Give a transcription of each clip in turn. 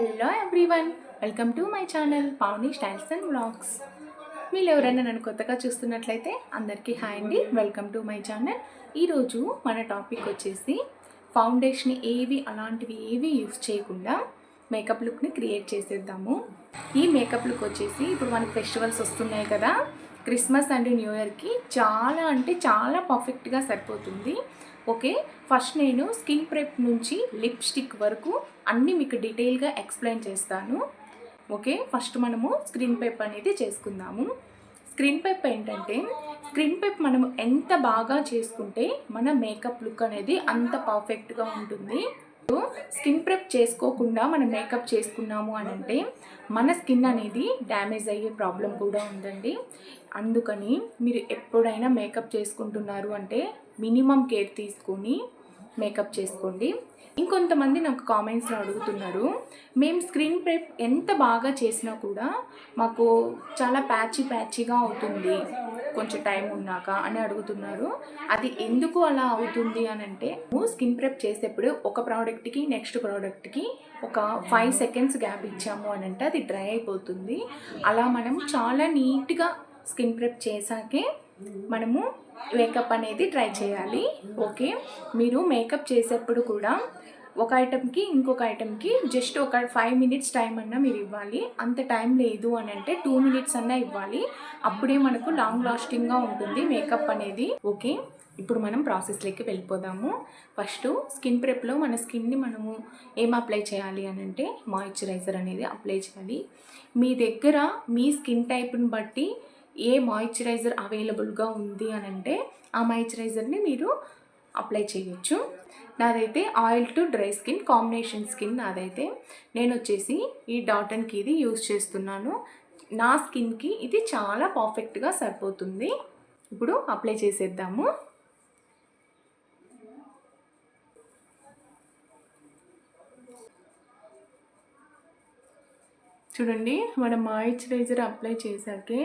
Hello everyone, welcome to my channel Pavani styles and vlogs. మీరు ఎవరైనా నన్ను కొత్తగా చూస్తున్నట్లయితే అందరికీ హాయ్ అండి, వెల్కమ్ టు మై ఛానల్. ఈరోజు మన టాపిక్ వచ్చేసి ఫౌండేషన్ అలాంటివి ఏవి యూస్ చేయకుండా మేకప్ లుక్ని క్రియేట్ చేసేద్దాము. ఈ మేకప్ లుక్ వచ్చేసి ఇప్పుడు మనకి ఫెస్టివల్స్ వస్తున్నాయి కదా, క్రిస్మస్ అండ్ న్యూ ఇయర్కి చాలా పర్ఫెక్ట్గా సరిపోతుంది. ఓకే, ఫస్ట్ నేను స్కిన్ ప్రెప్ నుంచి లిప్స్టిక్ వరకు అన్నీ మీకు డీటెయిల్గా ఎక్స్ప్లెయిన్ చేస్తాను. ఓకే, ఫస్ట్ మనము స్క్రీన్ పెప్ అనేది చేసుకుందాము. స్క్రీన్ పెప్ ఏంటంటే, స్క్రీన్ పెప్ మనము ఎంత బాగా చేసుకుంటే మన మేకప్ లుక్ అనేది అంత పర్ఫెక్ట్గా ఉంటుంది. స్కిన్ ప్రెప్ చేసుకోకుండా మనం మేకప్ చేసుకున్నాము అని అంటే మన స్కిన్ అనేది డ్యామేజ్ అయ్యే ప్రాబ్లం కూడా ఉందండి. అందుకని మీరు ఎప్పుడైనా మేకప్ చేసుకుంటున్నారు అంటే మినిమం కేర్ తీసుకొని మేకప్ చేసుకోండి. ఇంకొంతమంది నాకు కామెంట్స్లో అడుగుతున్నారు, మేము స్క్రీన్ ప్రెప్ ఎంత బాగా చేసినా కూడా మాకు చాలా ప్యాచీగా అవుతుంది కొంచెం టైం ఉన్నాక అని అడుగుతున్నారు. అది ఎందుకు అలా అవుతుంది అని అంటే, స్కిన్ ప్రెప్ చేసేప్పుడు ఒక ప్రోడక్ట్కి నెక్స్ట్ ప్రోడక్ట్కి ఒక 5 సెకండ్స్ గ్యాప్ ఇచ్చాము అని అంటే అది డ్రై అయిపోతుంది. అలా మనం చాలా నీట్గా స్కిన్ ప్రెప్ చేశాకే మనము మేకప్ అనేది ట్రై చేయాలి. ఓకే, మీరు మేకప్ చేసేప్పుడు కూడా ఒక ఐటెంకి ఇంకొక ఐటెంకి జస్ట్ ఒక 5 మినిట్స్ టైం అన్నా మీరు ఇవ్వాలి. అంత టైం లేదు అని అంటే 2 మినిట్స్ అన్నా ఇవ్వాలి. అప్పుడే మనకు లాంగ్ లాస్టింగ్గా ఉంటుంది మేకప్ అనేది. ఓకే, ఇప్పుడు మనం ప్రాసెస్లోకి వెళ్ళిపోదాము. ఫస్ట్ స్కిన్ ప్రెప్లో మన స్కిన్ని మనము ఏం అప్లై చేయాలి అని అంటే మాయిశ్చరైజర్ అనేది అప్లై చేయాలి. మీ దగ్గర మీ స్కిన్ టైప్ని బట్టి ఏ మాయిశ్చరైజర్ అవైలబుల్గా ఉంది అని అంటే ఆ మాయిశ్చరైజర్ని మీరు అప్లై చేయొచ్చు. నాదైతే oil to dry skin combination skin నాదైతే. నేను వచ్చేసి ఈ డాటన్కి ఇది యూజ్ చేస్తున్నాను. నా స్కిన్కి ఇది చాలా పర్ఫెక్ట్గా సరిపోతుంది. ఇప్పుడు అప్లై చేసేద్దాము. చూడండి, మన మాయిశ్చరైజర్ అప్లై చేశాకే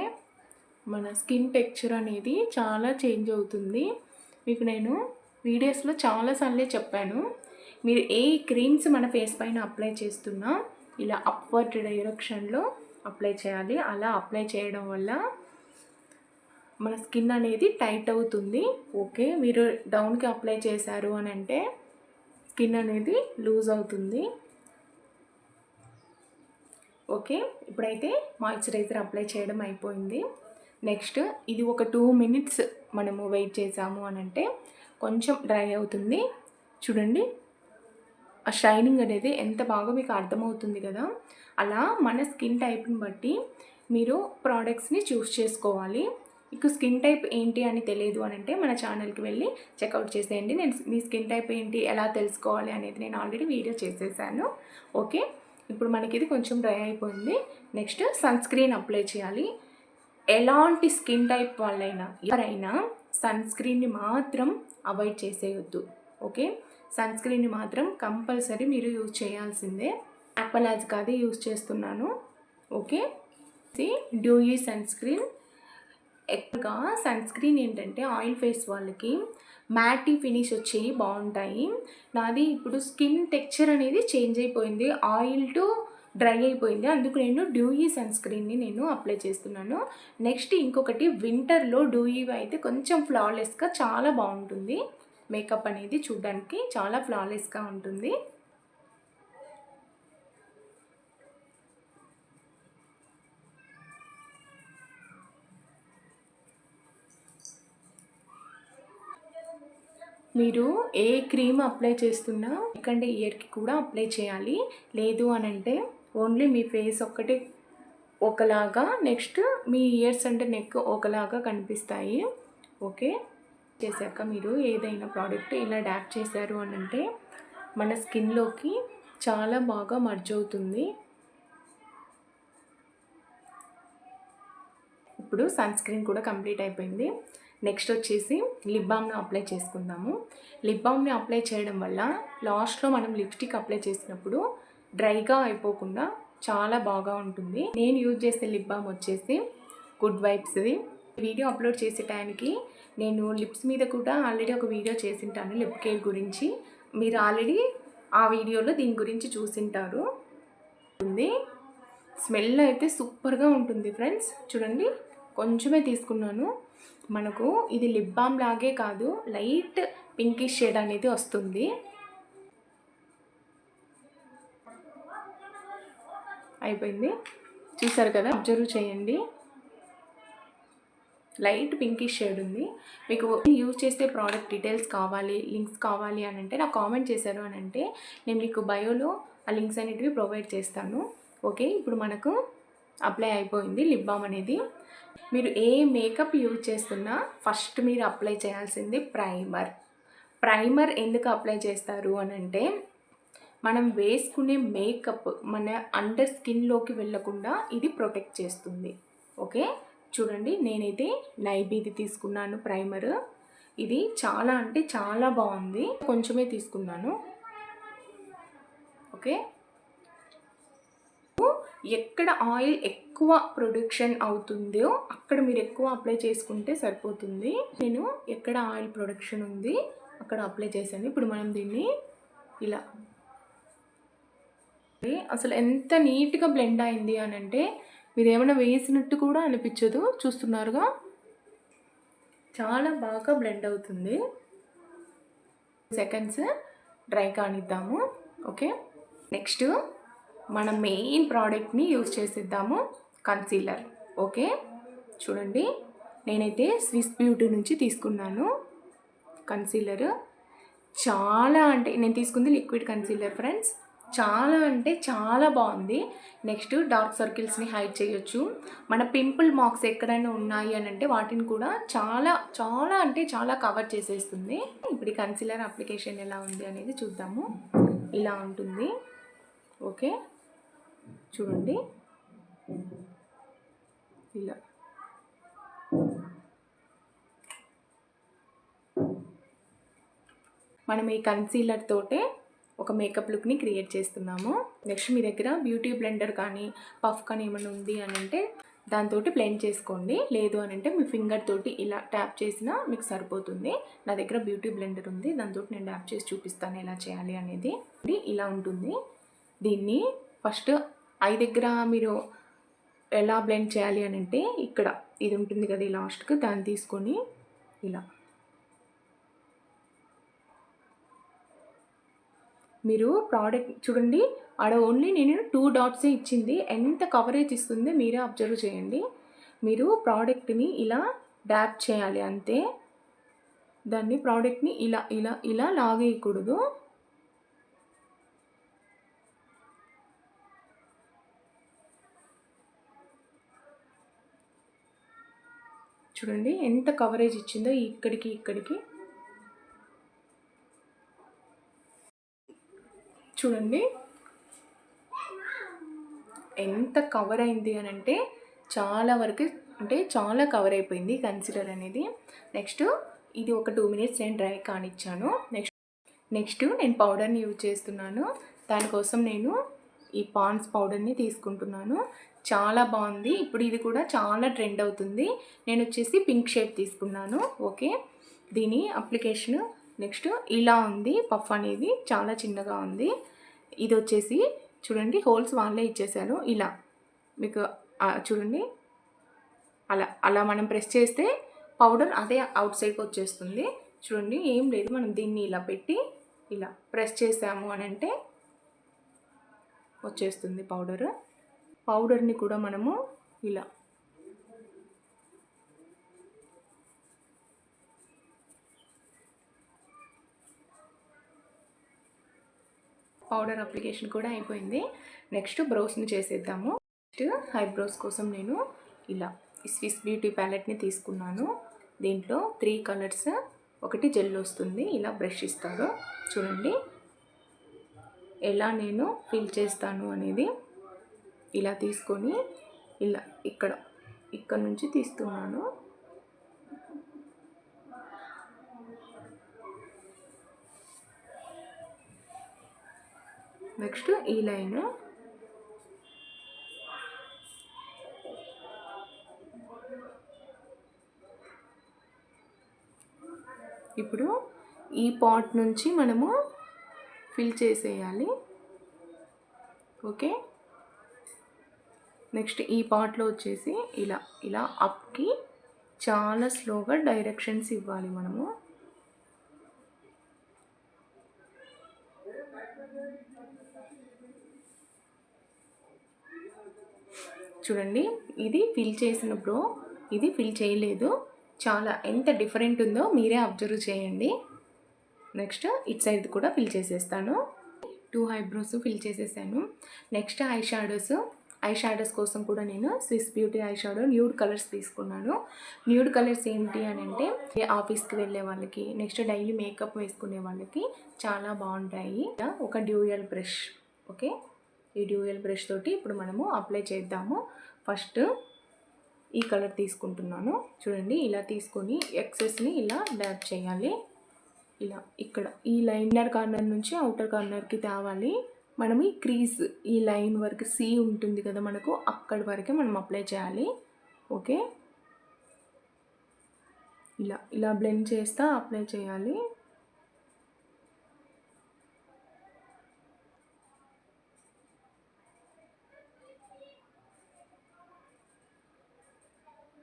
మన స్కిన్ టెక్స్చర్ అనేది చాలా చేంజ్ అవుతుంది. మీకు నేను వీడియోస్లో చాలాసార్లే చెప్పాను, మీరు ఏ క్రీమ్స్ మన ఫేస్ పైన అప్లై చేస్తున్నా ఇలా అప్వర్డ్ డైరెక్షన్లో అప్లై చేయాలి. అలా అప్లై చేయడం వల్ల మన స్కిన్ అనేది టైట్ అవుతుంది. ఓకే, మీరు డౌన్కి అప్లై చేశారు అని అంటే స్కిన్ అనేది లూజ్ అవుతుంది. ఓకే, ఇప్పుడైతే మాయిశ్చరైజర్ అప్లై చేయడం అయిపోయింది. నెక్స్ట్ ఇది ఒక 2 మినిట్స్ మనము వెయిట్ చేసాము అని అంటే కొంచెం డ్రై అవుతుంది. చూడండి, ఆ షైనింగ్ అనేది ఎంత బాగా మీకు అర్థమవుతుంది కదా. అలా మన స్కిన్ టైప్ని బట్టి మీరు ప్రోడక్ట్స్ని చూస్ చేసుకోవాలి. మీకు స్కిన్ టైప్ ఏంటి అని తెలియదు అని అంటే మన ఛానల్కి వెళ్ళి చెక్అవుట్ చేసేయండి. నేను మీ స్కిన్ టైప్ ఏంటి ఎలా తెలుసుకోవాలి అనేది నేను ఆల్రెడీ వీడియో చేసేసాను. ఓకే, ఇప్పుడు మనకి ఇది కొంచెం డ్రై అయిపోయింది. నెక్స్ట్ సన్ స్క్రీన్ అప్లై చేయాలి. ఎలాంటి స్కిన్ టైప్ వాళ్ళైనా ఎవరైనా సన్ స్క్రీన్ని మాత్రం అవాయిడ్ చేసేయొద్దు. ఓకే, సన్ స్క్రీన్ని మాత్రం కంపల్సరీ మీరు యూజ్ చేయాల్సిందే. యాక్వలాజిక్ అది యూజ్ చేస్తున్నాను. Okay, dewy sunscreen. ఎక్కువగా సన్ స్క్రీన్ ఏంటంటే ఆయిల్ ఫేస్ వాళ్ళకి మ్యాటీ ఫినిష్ వచ్చేవి బాగుంటాయి. నాది ఇప్పుడు స్కిన్ టెక్స్చర్ అనేది చేంజ్ అయిపోయింది, ఆయిల్ టు డ్రై అయిపోయింది. అందుకు నేను డ్యూయీ సన్ స్క్రీన్ని నేను అప్లై చేస్తున్నాను. నెక్స్ట్ ఇంకొకటి, వింటర్లో డ్యూయీ అయితే కొంచెం ఫ్లాలెస్గా చాలా బాగుంటుంది. మేకప్ అనేది చూడడానికి చాలా ఫ్లాలెస్గా ఉంటుంది. మీరు ఏ క్రీమ్ అప్లై చేస్తున్నా ఎందుకంటే ఇయర్కి కూడా అప్లై చేయాలి. లేదు అని అంటే ఓన్లీ మీ ఫేస్ ఒక్కటే ఒకలాగా, నెక్స్ట్ మీ ఇయర్స్ అంటే నెక్ ఒకలాగా కనిపిస్తాయి. ఓకే, చేశాక మీరు ఏదైనా ప్రోడక్ట్ ఇలా డ్యాప్ చేశారు అని అంటే మన స్కిన్లోకి చాలా బాగా మర్జ్ అవుతుంది. ఇప్పుడు సన్ స్క్రీన్ కూడా కంప్లీట్ అయిపోయింది. నెక్స్ట్ వచ్చేసి లిప్ బామ్ని అప్లై చేసుకుందాము. లిప్ బామ్ని అప్లై చేయడం వల్ల లాస్ట్లో మనం లిప్స్టిక్ అప్లై చేసినప్పుడు డ్రైగా అయిపోకుండా చాలా బాగా ఉంటుంది. నేను యూజ్ చేసే లిప్ బామ్ వచ్చేసి గుడ్ వైబ్స్ది. వీడియో అప్లోడ్ చేసే టైంకి నేను లిప్స్ మీద కూడా ఆల్రెడీ ఒక వీడియో చేసింటాను లిప్ కేర్ గురించి. మీరు ఆల్రెడీ ఆ వీడియోలో దీని గురించి చూసింటారు. ఉంది. స్మెల్ అయితే సూపర్గా ఉంటుంది ఫ్రెండ్స్. చూడండి, కొంచెమే తీసుకున్నాను. మనకు ఇది లిప్ బామ్ లాగే కాదు, లైట్ పింకిష్ షేడ్ అనేది వస్తుంది. అయిపోయింది, చూసారు కదా, అబ్జర్వ్ చేయండి. లైట్ పింకిష్ షేడ్ ఉంది. మీకు యూజ్ చేసే ప్రోడక్ట్ డీటెయిల్స్ కావాలి, లింక్స్ కావాలి అని అంటే నాకు కామెంట్ చేశారు అని అంటే నేను మీకు బయోలో ఆ లింక్స్ అనేటివి ప్రొవైడ్ చేస్తాను. ఓకే, ఇప్పుడు మనకు అప్లై అయిపోయింది లిప్ బామ్ అనేది. మీరు ఏ మేకప్ యూజ్ చేస్తున్నా ఫస్ట్ మీరు అప్లై చేయాల్సింది ప్రైమర్. ప్రైమర్ ఎందుకు అప్లై చేస్తారు అని అంటే మనం వేసుకునే మేకప్ మన అండర్ స్కిన్లోకి వెళ్ళకుండా ఇది ప్రొటెక్ట్ చేస్తుంది. ఓకే, చూడండి, నేనైతే నైబీది తీసుకున్నాను ప్రైమర్. ఇది చాలా అంటే చాలా బాగుంది. కొంచెమే తీసుకున్నాను. ఓకే, ఎక్కడ ఆయిల్ ఎక్కువ ప్రొడక్షన్ అవుతుందో అక్కడ మీరు ఎక్కువ అప్లై చేసుకుంటే సరిపోతుంది. నేను ఎక్కడ ఆయిల్ ప్రొడక్షన్ ఉంది అక్కడ అప్లై చేశాను. ఇప్పుడు మనం దీన్ని ఇలా, అసలు ఎంత నీట్గా బ్లెండ్ అయింది అని అంటే మీరు ఏమైనా వేసినట్టు కూడా అనిపించదు. చూస్తున్నారుగా, చాలా బాగా బ్లెండ్ అవుతుంది. సెకండ్స్ డ్రై కానిద్దాము. ఓకే, నెక్స్ట్ మన మెయిన్ ప్రోడక్ట్ని యూజ్ చేసిద్దాము, కన్సీలర్. ఓకే, చూడండి, నేనైతే స్విస్ బ్యూటీ నుంచి తీసుకున్నాను కన్సీలర్. చాలా అంటే నేను తీసుకుంది లిక్విడ్ కన్సీలర్ ఫ్రెండ్స్. చాలా అంటే చాలా బాగుంది. నెక్స్ట్ డార్క్ సర్కిల్స్ని హైడ్ చేయొచ్చు. మన పింపుల్ మార్క్స్ ఎక్కడైనా ఉన్నాయి అని అంటే వాటిని కూడా చాలా చాలా అంటే చాలా కవర్ చేసేస్తుంది. ఇప్పుడు ఈ కన్సీలర్ అప్లికేషన్ ఎలా ఉంది అనేది చూద్దాము. ఇలా ఉంటుంది. ఓకే, చూడండి, ఇలా మనం ఈ కన్సీలర్ తోటే ఒక మేకప్ లుక్ని క్రియేట్ చేస్తున్నాము. నెక్స్ట్ మీ దగ్గర బ్యూటీ బ్లెండర్ కానీ పఫ్ కానీ ఏమైనా ఉంది అని అంటే దాంతో బ్లెండ్ చేసుకోండి. లేదు అని అంటే మీ ఫింగర్ తోటి ఇలా ట్యాప్ చేసినా మీకు సరిపోతుంది. నా దగ్గర బ్యూటీ బ్లెండర్ ఉంది, దాంతో నేను ట్యాప్ చేసి చూపిస్తాను ఎలా చేయాలి అనేది. ఇలా ఉంటుంది. దీన్ని ఫస్ట్ ఐ దగ్గర మీరు ఎలా బ్లెండ్ చేయాలి అని అంటే ఇక్కడ ఇది ఉంటుంది కదా, ఈ లాస్ట్కి దాన్ని తీసుకొని ఇలా మీరు ప్రోడక్ట్ చూడండి, ఆడ ఓన్లీ నేను 2 డాట్సే ఇచ్చింది. ఎంత కవరేజ్ ఇస్తుంది మీరే అబ్జర్వ్ చేయండి. మీరు ప్రోడక్ట్ని ఇలా డ్యాప్ చేయాలి అంతే. దాన్ని ప్రోడక్ట్ని ఇలా ఇలా ఇలా లాగేయకూడదు. చూడండి ఎంత కవరేజ్ ఇచ్చిందో ఇక్కడికి ఇక్కడికి. చూడండి ఎంత కవర్ అయింది అని అంటే చాలా వరకు అంటే చాలా కవర్ అయిపోయింది కన్సీలర్ అనేది. నెక్స్ట్ ఇది ఒక 2 మినిట్స్ నేను డ్రై కానిచ్చాను. నెక్స్ట్ నేను పౌడర్ని యూజ్ చేస్తున్నాను. దానికోసం నేను ఈ పాండ్స్ పౌడర్ని తీసుకుంటున్నాను. చాలా బాగుంది. ఇప్పుడు ఇది కూడా చాలా ట్రెండ్ అవుతుంది. నేను వచ్చేసి పింక్ షేడ్ తీసుకున్నాను. ఓకే, దీని అప్లికేషన్ నెక్స్ట్ ఇలా ఉంది. పఫ్ అనేది చాలా చిన్నగా ఉంది. ఇది వచ్చేసి చూడండి, హోల్స్ వాళ్ళే ఇచ్చేసాను. ఇలా మీకు చూడండి, అలా అలా మనం ప్రెస్ చేస్తే పౌడర్ అదే అవుట్ సైడ్కి వచ్చేస్తుంది. చూడండి, ఏం లేదు, మనం దీన్ని ఇలా పెట్టి ఇలా ప్రెస్ చేసాము అని అంటే వచ్చేస్తుంది పౌడర్ని కూడా మనము ఇలా పౌడర్ అప్లికేషన్ కూడా అయిపోయింది. నెక్స్ట్ బ్రోస్ని చేసేద్దాము. నెక్స్ట్ ఐబ్రోస్ కోసం నేను ఇలా స్విస్ బ్యూటీ ప్యాలెట్ని తీసుకున్నాను. దీంట్లో 3 కలర్స్, ఒకటి జెల్ వస్తుంది. ఇలా బ్రష్ ఇస్తాడు. చూడండి ఎలా నేను ఫిల్ చేస్తాను అనేది. ఇలా తీసుకొని ఇలా ఇక్కడ నుంచి తీస్తున్నాను. నెక్స్ట్ ఈ లైన్, ఇప్పుడు ఈ పాట్ నుంచి మనము ఫిల్ చేసేయాలి. ఓకే, నెక్స్ట్ ఈ పార్ట్లో వచ్చేసి ఇలా ఇలా అప్కి చాలా స్లోగా డైరెక్షన్స్ ఇవ్వాలి మనము. చూడండి, ఇది ఫిల్ చేసినప్పుడు ఇది ఫిల్ చేయలేదు. చాలా ఎంత డిఫరెంట్ ఉందో మీరే అబ్జర్వ్ చేయండి. నెక్స్ట్ ఇట్ సైడ్ కూడా ఫిల్ చేసేస్తాను. 2 ఐబ్రోస్ ఫిల్ చేసేసాను. నెక్స్ట్ ఐ షాడోస్ కోసం కూడా నేను Swiss beauty eye shadow nude colours తీసుకున్నాను. న్యూడ్ కలర్స్ ఏంటి అని అంటే ఆఫీస్కి వెళ్ళే వాళ్ళకి, నెక్స్ట్ డైలీ మేకప్ వేసుకునే వాళ్ళకి చాలా బాగుంటాయి. ఒక డ్యూయల్ బ్రష్, ఓకే, ఈ డ్యూయల్ బ్రష్ తోటి ఇప్పుడు మనము అప్లై చేద్దాము. ఫస్ట్ ఈ కలర్ తీసుకుంటున్నాను. చూడండి, ఇలా తీసుకొని ఎక్సెస్ని ఇలా డ్యాప్ చేయాలి. ఇలా ఇక్కడ ఈ ఇన్నర్ కార్నర్ నుంచి అవుటర్ కార్నర్కి తేవాలి. మనం ఈ క్రీజ్, ఈ లైన్ వరకు సి ఉంటుంది కదా మనకు, అక్కడి వరకే మనం అప్లై చేయాలి. ఓకే, ఇలా ఇలా బ్లెండ్ చేస్తా అప్లై చేయాలి.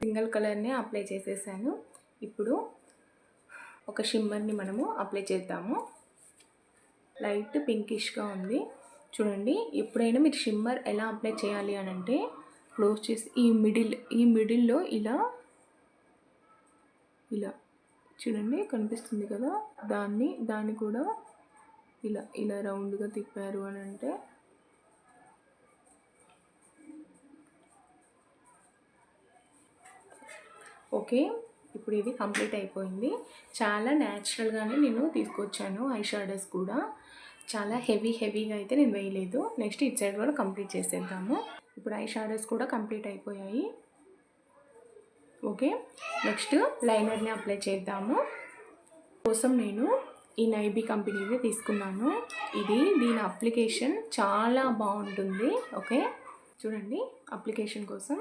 సింగిల్ కలర్ని అప్లై చేసేసాను. ఇప్పుడు ఒక షిమ్మర్ని మనము అప్లై చేద్దాము. లైట్ పింకిష్గా ఉంది. చూడండి, ఎప్పుడైనా మీరు షిమ్మర్ ఎలా అప్లై చేయాలి అని అంటే క్లోజ్ చేసి ఈ మిడిల్లో ఇలా ఇలా చూడండి, కనిపిస్తుంది కదా, దాన్ని కూడా ఇలా ఇలా రౌండ్గా తిప్పారు అని అంటే ఓకే. ఇప్పుడు ఇది కంప్లీట్ అయిపోయింది. చాలా న్యాచురల్గానే నేను తీసుకొచ్చాను. ఐ షాడోస్ కూడా చాలా హెవీగా అయితే నేను వేయలేదు. నెక్స్ట్ ఇట్ సైడ్ కూడా కంప్లీట్ చేసేద్దాము. ఇప్పుడు ఐ షాడోస్ కూడా కంప్లీట్ అయిపోయాయి. ఓకే, నెక్స్ట్ లైనర్ని అప్లై చేద్దాము. కోసం నేను ఈ నైబీ కంపెనీది తీసుకున్నాను. దీని అప్లికేషన్ చాలా బాగుంటుంది. ఓకే, చూడండి, అప్లికేషన్ కోసం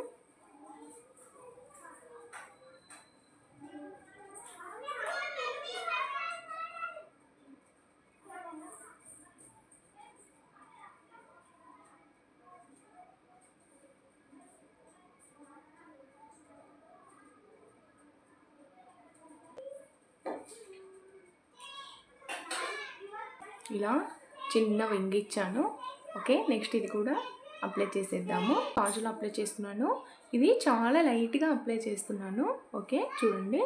ఇలా చిన్న వింగ్ ఇచ్చాను. ఓకే, నెక్స్ట్ ఇది కూడా అప్లై చేసేద్దాము. కాజల్ అప్లై చేస్తున్నాను. ఇది చాలా లైట్గా అప్లై చేస్తున్నాను. ఓకే, చూడండి,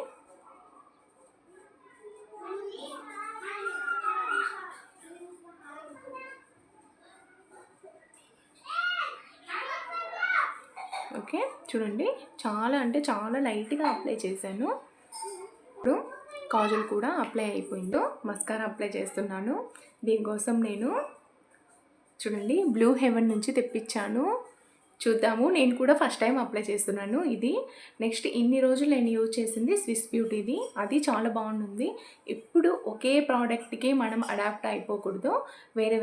ఓకే, చూడండి, చాలా అంటే చాలా లైట్గా అప్లై చేశాను. ఇప్పుడు కాజల్ కూడా అప్లై అయిపోయిందో మస్కారా అప్లై చేస్తున్నాను. దీనికోసం నేను చూడండి బ్లూ హెవెన్ నుంచి తెప్పించాను. చూద్దాము, నేను కూడా ఫస్ట్ టైం అప్లై చేస్తున్నాను ఇది. నెక్స్ట్ ఇన్ని రోజులు నేను యూజ్ చేసింది స్విస్ బ్యూటీది, అది చాలా బాగుంటుంది. ఇప్పుడు ఒకే ప్రోడక్ట్కి మనం అడాప్ట్ అయిపోకూడదు,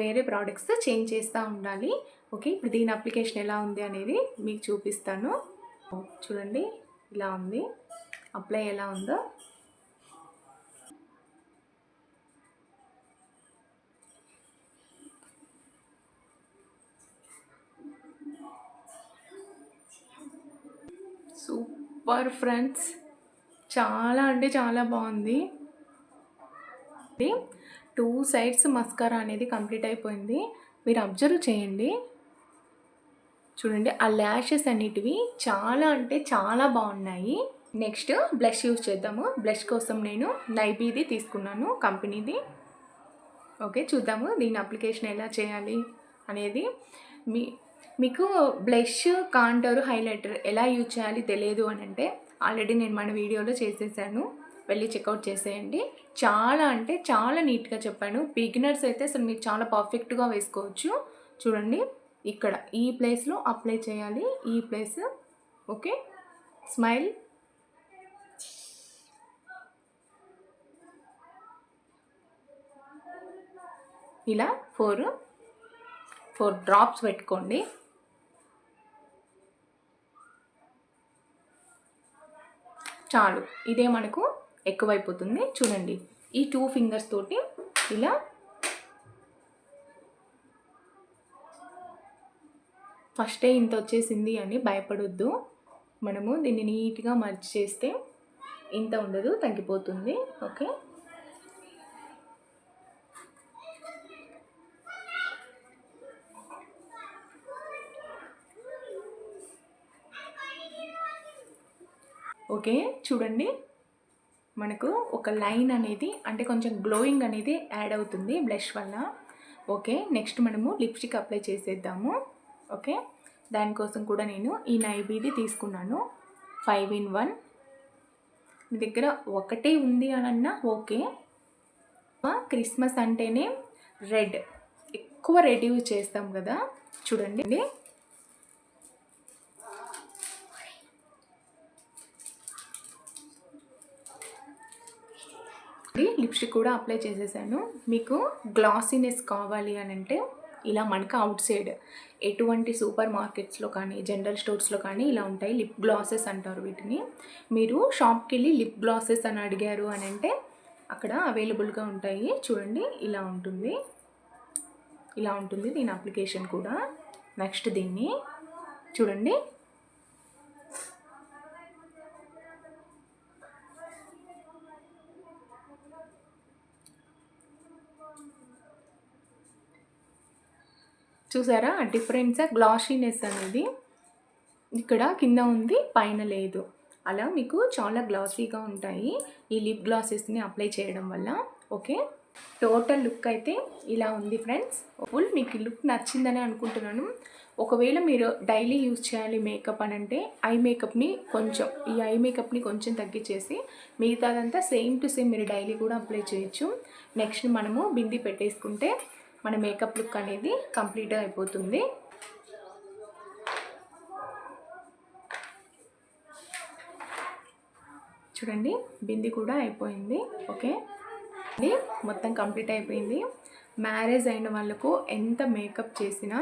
వేరే ప్రోడక్ట్స్ చేంజ్ చేస్తూ ఉండాలి. ఓకే, ఇప్పుడు దీని అప్లికేషన్ ఎలా ఉంది అనేది మీకు చూపిస్తాను. చూడండి, ఇలా ఉంది, అప్లై ఎలా ఉందో. సూపర్ ఫ్రెండ్స్, చాలా అంటే చాలా బాగుంది. 2 సైడ్స్ మస్కారా అనేది కంప్లీట్ అయిపోయింది. మీరు అబ్జర్వ్ చేయండి, చూడండి, ఆ ల్యాషెస్ అన్నిటివి చాలా అంటే చాలా బాగున్నాయి. నెక్స్ట్ బ్లష్ యూజ్ చేద్దాము. బ్లష్ కోసం నేను నైబీది తీసుకున్నాను, కంపెనీది. ఓకే, చూద్దాము దీని అప్లికేషన్ ఎలా చేయాలి అనేది. మీకు బ్లష్, కాంటోర్, హైలైటర్ ఎలా యూజ్ చేయాలి తెలియదు అని అంటే ఆల్రెడీ నేను మన వీడియోలో చేసేసాను, వెళ్ళి చెక్అవుట్ చేసేయండి. చాలా అంటే చాలా నీట్గా చెప్పాను. బిగినర్స్ అయితే అసలు మీరు చాలా పర్ఫెక్ట్గా వేసుకోవచ్చు. చూడండి, ఇక్కడ ఈ ప్లేస్లో అప్లై చేయాలి, ఈ ప్లేస్. ఓకే, స్మైల్, ఇలా 4 డ్రాప్స్ పెట్టుకోండి. చాలు, ఇదే మనకు ఎక్కువైపోతుంది. చూడండి, ఈ 2 ఫింగర్స్ తోటి ఇలా ఫస్టే ఇంత వచ్చేసింది అని భయపడొద్దు. మనము దీన్ని నీట్గా మర్జ్ చేస్తే ఇంత ఉండదు, తగ్గిపోతుంది. ఓకే, ఓకే చూడండి, మనకు ఒక లైన్ అనేది అంటే కొంచెం గ్లోయింగ్ అనేది యాడ్ అవుతుంది బ్లష్ వల్ల. ఓకే, నెక్స్ట్ మనము లిప్స్టిక్ అప్లై చేసేద్దాము. ఓకే, దానికోసం కూడా నేను ఈ నైబీది తీసుకున్నాను 5 in 1. మీ దగ్గర ఒకటే ఉంది అని అన్నా ఓకే. క్రిస్మస్ అంటేనే రెడ్, ఎక్కువ రెడ్ యూజ్ చేస్తాం కదా. చూడండి, లిప్స్టిక్ కూడా అప్లై చేసేసాను. మీకు గ్లాసీనెస్ కావాలి అని అంటే ఇలా మనకు అవుట్ సైడ్ ఎటువంటి సూపర్ మార్కెట్స్లో కానీ జనరల్ స్టోర్స్లో కానీ ఇలా ఉంటాయి, లిప్ గ్లాసెస్ అంటారు వీటిని. మీరు షాప్కి వెళ్ళి లిప్ గ్లాసెస్ అని అడిగారు అని అంటే అక్కడ అవైలబుల్గా ఉంటాయి. చూడండి, ఇలా ఉంటుంది, ఇలా ఉంటుంది దీని అప్లికేషన్ కూడా. నెక్స్ట్ దీన్ని చూడండి, చూసారా డిఫరెన్స్, గ్లాసీనెస్ అనేది ఇక్కడ కింద ఉంది, పైన లేదు. అలా మీకు చాలా గ్లాసీగా ఉంటాయి ఈ లిప్ గ్లాసెస్ని అప్లై చేయడం వల్ల. ఓకే, టోటల్ లుక్ అయితే ఇలా ఉంది ఫ్రెండ్స్. ఫుల్ మీకు లుక్ నచ్చిందని అనుకుంటున్నాను. ఒకవేళ మీరు డైలీ యూజ్ చేయాలి మేకప్ అని అంటే ఐ మేకప్ని కొంచెం తగ్గించేసి మిగతాదంతా సేమ్ టు సేమ్ మీరు డైలీ కూడా అప్లై చేయొచ్చు. నెక్స్ట్ మనము బింది పెట్టేసుకుంటే మన మేకప్ లుక్ అనేది కంప్లీట్గా అయిపోతుంది. చూడండి, బింది కూడా అయిపోయింది. ఓకే, ఇది మొత్తం కంప్లీట్ అయిపోయింది. మ్యారేజ్ అయిన వాళ్ళకు ఎంత మేకప్ చేసినా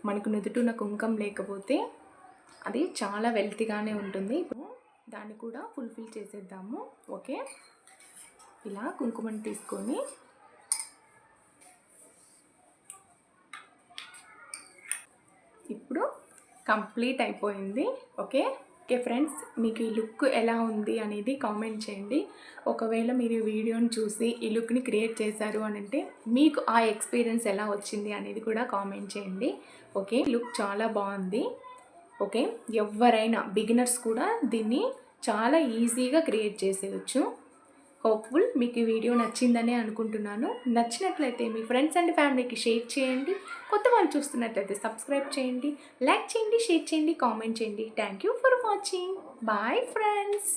మనకు నుదుటున కుంకుమ లేకపోతే అది చాలా వెల్తీగానే ఉంటుంది. ఇప్పుడు దాన్ని కూడా ఫుల్ఫిల్ చేసేద్దాము. ఓకే, ఇలా కుంకుమని తీసుకొని ఇప్పుడు కంప్లీట్ అయిపోయింది. ఓకే ఫ్రెండ్స్, మీకు ఈ లుక్ ఎలా ఉంది అనేది కామెంట్ చేయండి. ఒకవేళ మీరు ఈ వీడియోని చూసి ఈ లుక్ని క్రియేట్ చేశారు అని అంటే మీకు ఆ ఎక్స్పీరియన్స్ ఎలా వచ్చింది అనేది కూడా కామెంట్ చేయండి. ఓకే, లుక్ చాలా బాగుంది. ఓకే, ఎవరైనా బిగినర్స్ కూడా దీన్ని చాలా ఈజీగా క్రియేట్ చేసేయచ్చు. హోప్ఫుల్ మీకు ఈ వీడియో నచ్చిందనే అనుకుంటున్నాను. నచ్చినట్లయితే మీ ఫ్రెండ్స్ అండ్ ఫ్యామిలీకి షేర్ చేయండి. కొత్త వాళ్ళు చూస్తున్నట్లయితే సబ్స్క్రైబ్ చేయండి, లైక్ చేయండి, షేర్ చేయండి, కామెంట్ చేయండి. Thank you for watching. Bye friends.